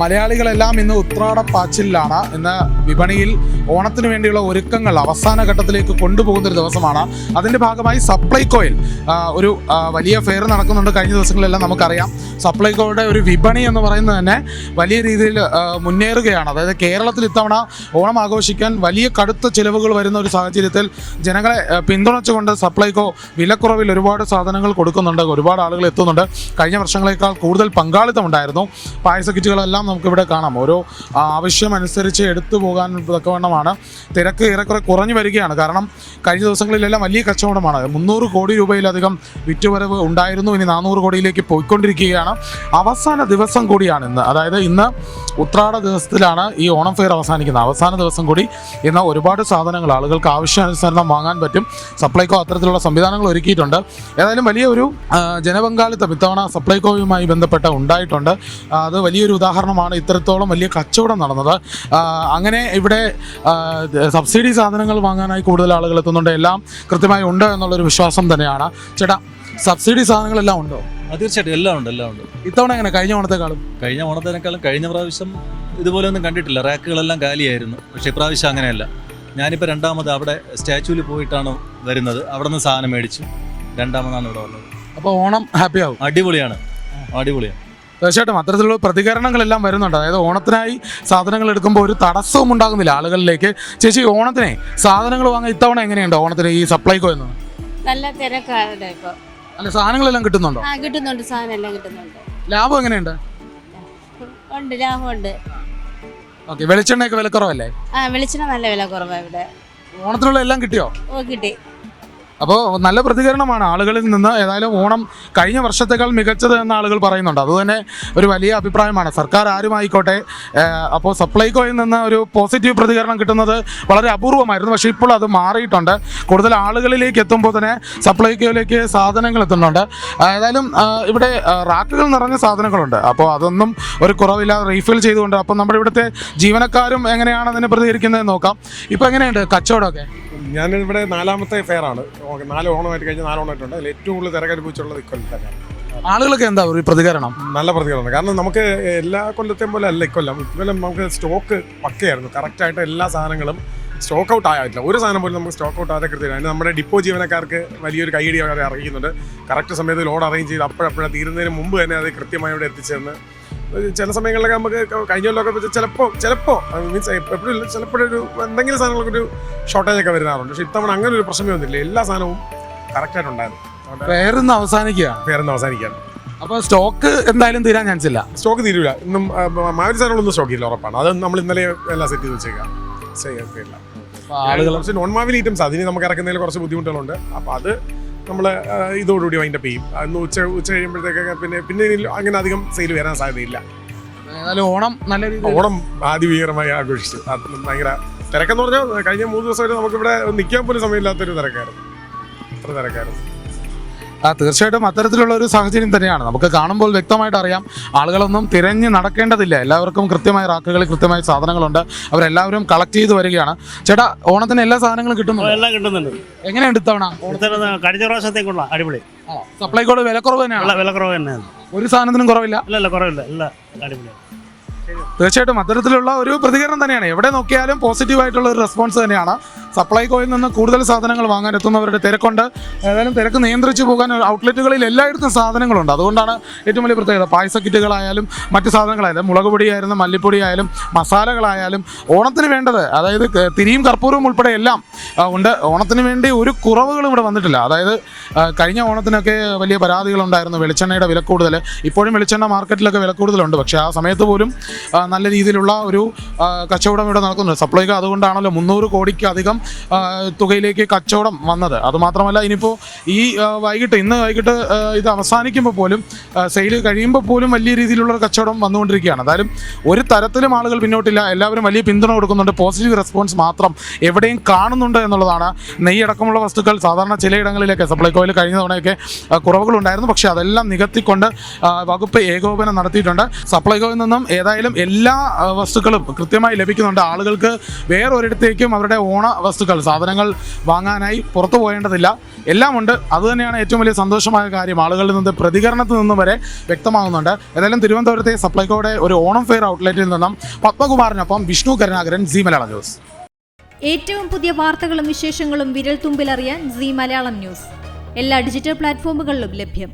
മലയാളികളെല്ലാം ഇന്ന് ഉത്രാടപ്പാച്ചിലാണ്. ഇന്ന് വിപണിയിൽ ഓണത്തിന് വേണ്ടിയുള്ള ഒരുക്കങ്ങൾ അവസാന ഘട്ടത്തിലേക്ക് കൊണ്ടുപോകുന്ന ഒരു ദിവസമാണ്. അതിൻ്റെ ഭാഗമായി സപ്ലൈകോയിൽ ഒരു വലിയ ഫെയർ നടക്കുന്നുണ്ട്. കഴിഞ്ഞ ദിവസങ്ങളെല്ലാം നമുക്കറിയാം സപ്ലൈകോയുടെ ഒരു വിപണി എന്ന് പറയുന്നത് തന്നെ വലിയ രീതിയിൽ മുന്നേറുകയാണ്. അതായത് കേരളത്തിൽ ഇത്തവണ ഓണം ആഘോഷിക്കാൻ വലിയ കടുത്ത ചിലവുകൾ വരുന്ന ഒരു സാഹചര്യത്തിൽ ജനങ്ങളെ പിന്തുണച്ചുകൊണ്ട് സപ്ലൈകോ വിലക്കുറവിൽ ഒരുപാട് സാധനങ്ങൾ കൊടുക്കുന്നുണ്ട്. ഒരുപാട് ആളുകൾ എത്തുന്നുണ്ട്. കഴിഞ്ഞ വർഷങ്ങളേക്കാൾ കൂടുതൽ പങ്കാളിത്തം ഉണ്ടായിരുന്നു. പായസ കിറ്റുകളെല്ലാം നമുക്കിവിടെ കാണാം. ഓരോ ആവശ്യമനുസരിച്ച് എടുത്തു പോകാൻ തക്കവണ്ണമാണ്. തിരക്ക് ഏറെക്കുറെ കുറഞ്ഞു വരികയാണ്. കാരണം കഴിഞ്ഞ ദിവസങ്ങളിലെല്ലാം വലിയ കച്ചവടമാണ്. 300 കോടി രൂപയിലധികം വിറ്റുവരവ് ഉണ്ടായിരുന്നു. ഇനി 400 കോടിയിലേക്ക് പോയിക്കൊണ്ടിരിക്കുകയാണ്. അവസാന ദിവസം കൂടിയാണ് ഇന്ന്. അതായത് ഇന്ന് ഉത്രാട ദിവസത്തിലാണ് ഈ ഓണം ഫെയർ അവസാനിക്കുന്നത്. അവസാന ദിവസം കൂടി ഇന്ന് ഒരുപാട് സാധനങ്ങൾ ആളുകൾക്ക് ആവശ്യാനുസരണം വാങ്ങാൻ പറ്റും. സപ്ലൈകോ അത്തരത്തിലുള്ള സംവിധാനങ്ങൾ ഒരുക്കിയിട്ടുണ്ട്. ഏതായാലും വലിയ ഒരു ജനപങ്കാളിത്തം ഇത്തവണ സപ്ലൈകോയുമായി ബന്ധപ്പെട്ട് ഉണ്ടായിട്ടുണ്ട്. അത് വലിയൊരു ഉദാഹരണമാണ്. ഇത്രത്തോളം വലിയ കച്ചവടം നടന്നത്. അങ്ങനെ ഇവിടെ സബ്സിഡി സാധനങ്ങൾ വാങ്ങാനായി കൂടുതൽ ആളുകൾ എത്തുന്നുണ്ട്. എല്ലാം കൃത്യമായി ഉണ്ട് എന്നുള്ളൊരു വിശ്വാസം തന്നെയാണ്. ചേട്ടാ, സബ്സിഡി സാധനങ്ങളെല്ലാം ഉണ്ടോ? തീർച്ചയായിട്ടും എല്ലാം ഉണ്ട്. ഇത്തവണ എങ്ങനെ കഴിഞ്ഞ ഓണത്തെക്കാളും കഴിഞ്ഞ പ്രാവശ്യം ഇതുപോലെ ഒന്നും കണ്ടിട്ടില്ല. റാക്കുകളെല്ലാം കാലിയായിരുന്നു. പക്ഷേ ഇപ്രാവശ്യം അങ്ങനെയല്ല. ഞാനിപ്പോൾ രണ്ടാമത് അവിടെ സ്റ്റാച്യൂവിൽ പോയിട്ടാണ് വരുന്നത്. അവിടെ നിന്ന് സാധനം മേടിച്ചു. രണ്ടാമതാണ് ഇവിടെ വന്നത്. അപ്പോൾ ഓണം ഹാപ്പി ആവും. അടിപൊളിയാണ്. തീർച്ചയായിട്ടും അത്തരത്തിലുള്ള പ്രതികരണങ്ങളെല്ലാം വരുന്നുണ്ട്. അതായത് ഓണത്തിനായി സാധനങ്ങൾ എടുക്കുമ്പോൾ ഒരു തടസ്സവും ഉണ്ടാകുന്നില്ല ആളുകളിലേക്ക്. ചേച്ചി, ഓണത്തിനെ സാധനങ്ങൾ വാങ്ങാൻ ഇത്തവണ എങ്ങനെയുണ്ട് ഓണത്തിന് ഈ സപ്ലൈകോ എന്ന്? നല്ല തിരക്കാണ് ഇപ്പോൾ. അല്ല, സാധനങ്ങളെല്ലാം കിട്ടുന്നുണ്ടോ? കിട്ടുന്നുണ്ട്. സാധനം എല്ലാം കിട്ടുന്നുണ്ട്. ലാഭം എങ്ങനെയുണ്ട്? ഉണ്ട്, ലാഭമുണ്ട്. ഓക്കെ. വെളിച്ചെണ്ണയൊക്കെ വിലക്കുറവല്ലേ? വെളിച്ചെണ്ണ നല്ല വില കുറവാണ് ഇവിടെ. ഓണത്തിനുള്ള എല്ലാം കിട്ടിയോ? കിട്ടി. അപ്പോൾ നല്ല പ്രതികരണമാണ് ആളുകളിൽ നിന്ന്. ഏതായാലും ഓണം കഴിഞ്ഞ വർഷത്തേക്കാൾ മികച്ചത് എന്ന് ആളുകൾ പറയുന്നുണ്ട്. അതുതന്നെ ഒരു വലിയ അഭിപ്രായമാണ്. സർക്കാർ ആരുമായിക്കോട്ടെ. അപ്പോൾ സപ്ലൈകോയിൽ നിന്ന് ഒരു പോസിറ്റീവ് പ്രതികരണം കിട്ടുന്നത് വളരെ അപൂർവമായിരുന്നു. പക്ഷേ ഇപ്പോൾ അത് മാറിയിട്ടുണ്ട്. കൂടുതൽ ആളുകളിലേക്ക് എത്തുമ്പോൾ തന്നെ സപ്ലൈകോയിലേക്ക് സാധനങ്ങൾ എത്തുന്നുണ്ട്. ഏതായാലും ഇവിടെ റാക്കുകൾ നിറഞ്ഞ സാധനങ്ങളുണ്ട്. അപ്പോൾ അതൊന്നും ഒരു കുറവില്ലാതെ റീഫിൽ ചെയ്തുകൊണ്ട് അപ്പോൾ നമ്മുടെ ഇവിടുത്തെ ജീവനക്കാരും എങ്ങനെയാണ് അതിനെ പ്രതികരിക്കുന്നത് നോക്കാം. ഇപ്പോൾ എങ്ങനെയുണ്ട് കച്ചവടമൊക്കെ? ഞാനിവിടെ 4ാമത്തെ ഫെയറാണ്. 4 ഓണമായിട്ട് കഴിഞ്ഞ 4 ഓണമായിട്ടുണ്ട്. അതിൽ ഏറ്റവും കൂടുതൽ തിരക്കനുഭവിച്ചുള്ളത് ഇക്കൊല്ലം തന്നെയാണ്. ആളുകളൊക്കെ എന്താ ഒരു പ്രതികരണം? നല്ല പ്രതികരണം. കാരണം നമുക്ക് എല്ലാ കൊല്ലത്തെയും പോലെ അല്ല ഇക്കൊല്ലം നമുക്ക് സ്റ്റോക്ക് പക്കയായിരുന്നു. കറക്റ്റായിട്ട് എല്ലാ സാധനങ്ങളും സ്റ്റോക്ക് ഔട്ട് ആയിട്ടില്ല. ഒരു സാധനം പോലും നമുക്ക് സ്റ്റോക്ക് ഔട്ട് ആകാതെ കൃത്യമായി. അതിന് നമ്മുടെ ഡിപ്പോ ജീവനക്കാർക്ക് വലിയൊരു കൈയടി അവരെ അറിയിക്കുന്നുണ്ട്. കറക്റ്റ് സമയത്ത് ലോഡ് അറേഞ്ച് ചെയ്ത് അപ്പോഴപ്പോഴാണ് തീരുന്നതിന് മുമ്പ് തന്നെ അത് കൃത്യമായി ഇവിടെ എത്തിച്ചേർന്ന് ചില സമയങ്ങളിലൊക്കെ നമുക്ക് കഴിഞ്ഞ കൊല്ലമൊക്കെ ചിലപ്പോൾ മീൻസ് എപ്പോഴും ചിലപ്പോഴൊരു എന്തെങ്കിലും സാധനങ്ങൾക്ക് ഒരു ഷോർട്ടേജൊക്കെ വരുന്നാറുണ്ട്. പക്ഷേ ഇത്തവണ അങ്ങനെ ഒരു പ്രശ്നമേ വന്നില്ല. എല്ലാ സാധനവും കറക്റ്റായിട്ടുണ്ടായിരുന്നു. ഫെയറിന്ന് അവസാനിക്കുകയാണ്. അപ്പോൾ സ്റ്റോക്ക് എന്തായാലും തീരാൻ ചാൻസ് ഇല്ല. സ്റ്റോക്ക് തീരില്ല. ഇന്നും മാതിരി സാധനങ്ങളൊന്നും സ്റ്റോക്ക് ഇല്ല, ഉറപ്പാണ്. അത് നമ്മൾ ഇന്നലെ എല്ലാം സെറ്റ് ചെയ്ത് വെച്ചേക്കാം. ആളുകൾ കുറച്ച് നോൺ മാവിൽ ഐറ്റംസ് അതിന് നമുക്ക് ഇറക്കുന്നതിൽ കുറച്ച് ബുദ്ധിമുട്ടുകളുണ്ട്. അപ്പോൾ അത് നമ്മൾ ഇതോടുകൂടി വൈൻഡപ്പ് ചെയ്യും. അന്ന് ഉച്ച കഴിയുമ്പോഴത്തേക്കൊക്കെ പിന്നെ അങ്ങനെ അധികം സെയിൽ വരാൻ സാധ്യതയില്ല. ഓണം അതിഭീകരമായി ആഘോഷിച്ചു. അത് ഭയങ്കര തിരക്കെന്ന് പറഞ്ഞാൽ കഴിഞ്ഞ 3 ദിവസമായിട്ട് നമുക്കിവിടെ നിൽക്കാൻ പോലും സമയമില്ലാത്തൊരു തിരക്കായിരുന്നു. അത്ര തിരക്കായിരുന്നു. തീർച്ചയായിട്ടും അത്തരത്തിലുള്ള ഒരു സാഹചര്യം തന്നെയാണ്. നമുക്ക് കാണുമ്പോൾ വ്യക്തമായിട്ട് അറിയാം ആളുകളൊന്നും തിരഞ്ഞ് നടക്കേണ്ടതില്ല. എല്ലാവർക്കും കൃത്യമായ റാക്കുകളിൽ കൃത്യമായ സാധനങ്ങളുണ്ട്. അവരെല്ലാവരും കളക്ട് ചെയ്ത് വരികയാണ്. ചേട്ടാ, ഓണത്തിന് എല്ലാ സാധനങ്ങളും കിട്ടുന്നുണ്ട്. എങ്ങനെയുണ്ട് ഇത്തവണ? ഓണത്തിന് കഴിഞ്ഞ പ്രാവശ്യത്തേക്കുള്ള അടിപൊളി. സപ്ലൈകോട് വിലക്കുറവ് തന്നെയാണ്. ഒരു സാധനത്തിനും കുറവില്ല. കുറവില്ല. എല്ലാം അടിപൊളിയാണ്. തീർച്ചയായിട്ടും അത്തരത്തിലുള്ള ഒരു പ്രതികരണം തന്നെയാണ്. എവിടെ നോക്കിയാലും പോസിറ്റീവായിട്ടുള്ള ഒരു റെസ്പോൺസ് തന്നെയാണ്. സപ്ലൈകോയിൽ നിന്ന് കൂടുതൽ സാധനങ്ങൾ വാങ്ങാൻ എത്തുന്നവരുടെ തിരക്കുണ്ട്. ഏതായാലും തിരക്ക് നിയന്ത്രിച്ച് പോകാൻ ഔട്ട്ലെറ്റുകളിൽ എല്ലായിടത്തും സാധനങ്ങളുണ്ട്. അതുകൊണ്ടാണ് ഏറ്റവും വലിയ പ്രത്യേകത. പായസ കിറ്റുകളായാലും മറ്റു സാധനങ്ങളായാലും മുളക് പൊടിയായാലും മല്ലിപ്പൊടി ആയാലും മസാലകളായാലും ഓണത്തിന് വേണ്ടത്, അതായത് തിരിയും കർപ്പൂരവും ഉൾപ്പെടെ എല്ലാം ഉണ്ട്. ഓണത്തിന് വേണ്ടി ഒരു കുറവുകളും ഇവിടെ വന്നിട്ടില്ല. അതായത് കഴിഞ്ഞ ഓണത്തിനൊക്കെ വലിയ പരാതികളുണ്ടായിരുന്നു വെളിച്ചെണ്ണയുടെ വില കൂടുതൽ. ഇപ്പോഴും വെളിച്ചെണ്ണ മാർക്കറ്റിലൊക്കെ വില കൂടുതലുണ്ട്. പക്ഷേ ആ സമയത്ത് പോലും നല്ല രീതിയിലുള്ള ഒരു കച്ചവടം ഇവിടെ നടക്കുന്നുണ്ട്. സപ്ലൈകോ അതുകൊണ്ടാണല്ലോ 300 കോടിക്ക് അധികം തുകയിലേക്ക് കച്ചവടം വന്നത്. അതുമാത്രമല്ല, ഇനിയിപ്പോൾ ഇന്ന് വൈകിട്ട് ഇത് അവസാനിക്കുമ്പോൾ പോലും സെയിൽ കഴിയുമ്പോൾ പോലും വലിയ രീതിയിലുള്ള കച്ചവടം വന്നുകൊണ്ടിരിക്കുകയാണ്. എന്തായാലും ഒരു തരത്തിലും ആളുകൾ പിന്നോട്ടില്ല. എല്ലാവരും വലിയ പിന്തുണ കൊടുക്കുന്നുണ്ട്. പോസിറ്റീവ് റെസ്പോൺസ് മാത്രം എവിടെയും കാണുന്നുണ്ട് എന്നുള്ളതാണ്. നെയ്യടക്കമുള്ള വസ്തുക്കൾ സാധാരണ ചിലയിടങ്ങളിലേക്ക് സപ്ലൈകോയിൽ കഴിഞ്ഞ തവണയൊക്കെ കുറവുകളുണ്ടായിരുന്നു. പക്ഷേ അതെല്ലാം നികത്തിക്കൊണ്ട് വകുപ്പ് ഏകോപനം നടത്തിയിട്ടുണ്ട്. സപ്ലൈകോയിൽ നിന്നും ഏതായാലും എല്ലാ വസ്തുക്കളും കൃത്യമായി ലഭിക്കുന്നുണ്ട്. ആളുകൾക്ക് വേറൊരിടത്തേക്കും അവരുടെ ഓണ വസ്തുക്കൾ സാധനങ്ങൾ വാങ്ങാനായി പുറത്തു പോകേണ്ടതില്ല, എല്ലാം ഉണ്ട്. അതുതന്നെയാണ് ഏറ്റവും വലിയ സന്തോഷമായ കാര്യം. ആളുകളിൽ നിന്ന് പ്രതികരണത്തിൽ നിന്നും വരെ വ്യക്തമാകുന്നുണ്ട്. ഏതായാലും തിരുവനന്തപുരത്തെ സപ്ലൈകോയുടെ ഒരു ഓണം ഫെയർ ഔട്ട്ലെറ്റിൽ നിന്നും പത്മകുമാറിനൊപ്പം വിഷ്ണു കരുണാകരൻ, സി മലയാളം ന്യൂസ്. ഏറ്റവും പുതിയ വാർത്തകളും വിശേഷങ്ങളും വിരൽ തുമ്പിലറിയാൻ സി മലയാളം ന്യൂസ് എല്ലാ ഡിജിറ്റൽ പ്ലാറ്റ്ഫോമുകളിലും ലഭ്യം.